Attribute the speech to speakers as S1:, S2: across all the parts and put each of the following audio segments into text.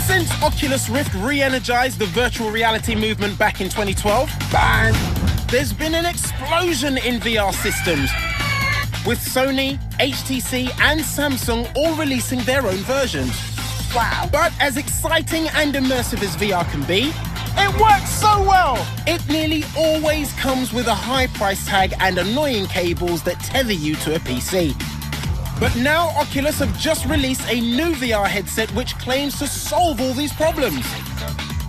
S1: Since Oculus Rift re-energized the virtual reality movement back in 2012, bang, there's been an explosion in VR systems, with Sony, HTC and Samsung all releasing their own versions.
S2: Wow.
S1: But as exciting and immersive as VR can be, it works so well! It nearly always comes with a high price tag and annoying cables that tether you to a PC. But now Oculus have just released a new VR headset which claims to solve all these problems.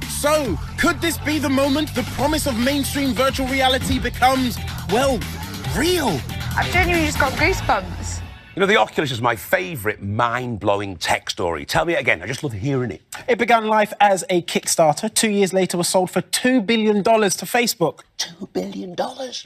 S1: So, could this be the moment the promise of mainstream virtual reality becomes, well, real?
S2: I've genuinely just got goosebumps.
S3: You know, the Oculus is my favourite mind-blowing tech story. Tell me it again, I just love hearing it.
S1: It began life as a Kickstarter. 2 years later was sold for $2 billion to Facebook.
S3: $2 billion?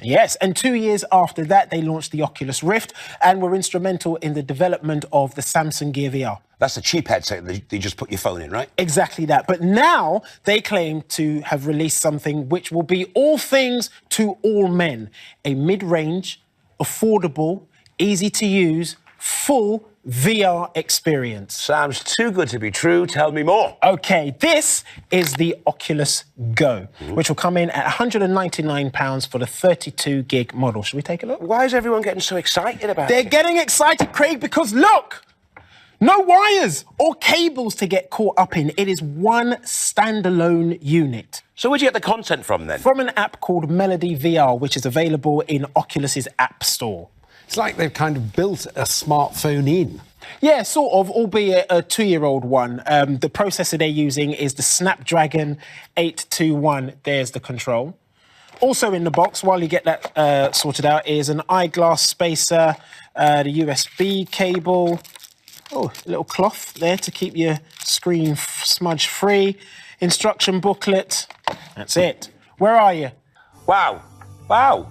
S1: Yes, and 2 years after that, they launched the Oculus Rift and were instrumental in the development of the Samsung Gear VR.
S3: That's the cheap headset that you just put your phone in, right?
S1: Exactly that. But now they claim to have released something which will be all things to all men. A mid-range, affordable, easy to use, full VR experience.
S3: Sounds too good to be true. Tell me more.
S1: OK, this is the Oculus GO, which will come in at £199 for the 32-gig model. Should we take a look?
S3: Why is everyone getting so excited about
S1: They're
S3: it?
S1: getting excited, Craig, because look! No wires or cables to get caught up in. It is one standalone unit.
S3: So where'd you get the content from, then?
S1: From an app called MelodyVR, which is available in Oculus's App Store.
S4: It's like they've kind of built a smartphone in.
S1: Yeah, sort of, albeit a 2-year-old one. The processor they're using is the Snapdragon 821. There's the control. Also in the box, while you get that sorted out, is an eyeglass spacer, the USB cable. Oh, a little cloth there to keep your screen smudge-free. Instruction booklet. That's it. Where are you?
S3: Wow. Wow.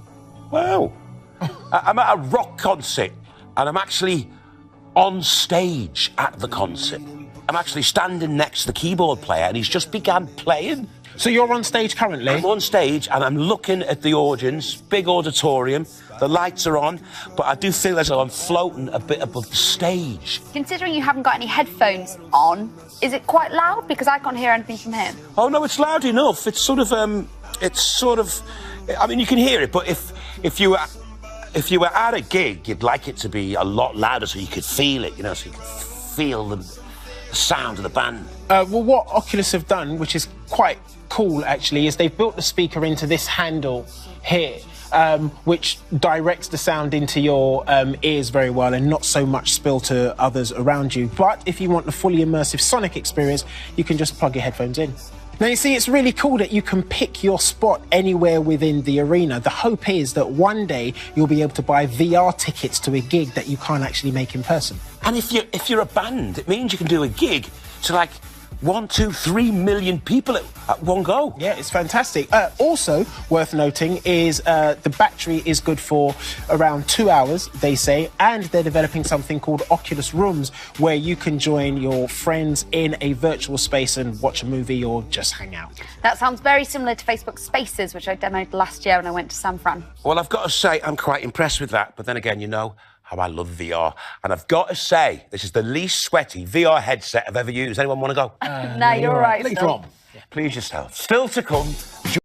S3: Wow. I'm at a rock concert, and I'm actually on stage at the concert. I'm actually standing next to the keyboard player, and he's just began playing.
S1: So you're on stage currently?
S3: I'm on stage, and I'm looking at the audience, big auditorium. The lights are on, but I do feel as though I'm floating a bit above the stage.
S2: Considering you haven't got any headphones on, is it quite loud? Because I can't hear anything from him.
S3: Oh, no, it's loud enough. It's sort of, I mean, you can hear it, but if you were at a gig, you'd like it to be a lot louder so you could feel it, you know, so you could feel the sound of the band.
S1: Well, what Oculus have done, which is quite cool, actually, is they've built the speaker into this handle here, which directs the sound into your ears very well and not so much spill to others around you. But if you want the fully immersive sonic experience, you can just plug your headphones in. Now, you see, it's really cool that you can pick your spot anywhere within the arena. The hope is that one day you'll be able to buy VR tickets to a gig that you can't actually make in person.
S3: And if you're a band, it means you can do a gig to, like, 1, 2, 3 million people at one go.
S1: Yeah, it's fantastic. Also, worth noting is the battery is good for around 2 hours, they say, and they're developing something called Oculus Rooms, where you can join your friends in a virtual space and watch a movie or just hang out.
S2: That sounds very similar to Facebook Spaces, which I demoed last year when I went to San Fran.
S3: Well, I've got to say, I'm quite impressed with that. But then again, you know how I love VR. And I've got to say, this is the least sweaty VR headset I've ever used. Anyone want to go?
S2: No, you're right.
S4: Later on.
S3: Please yourself. Still to come.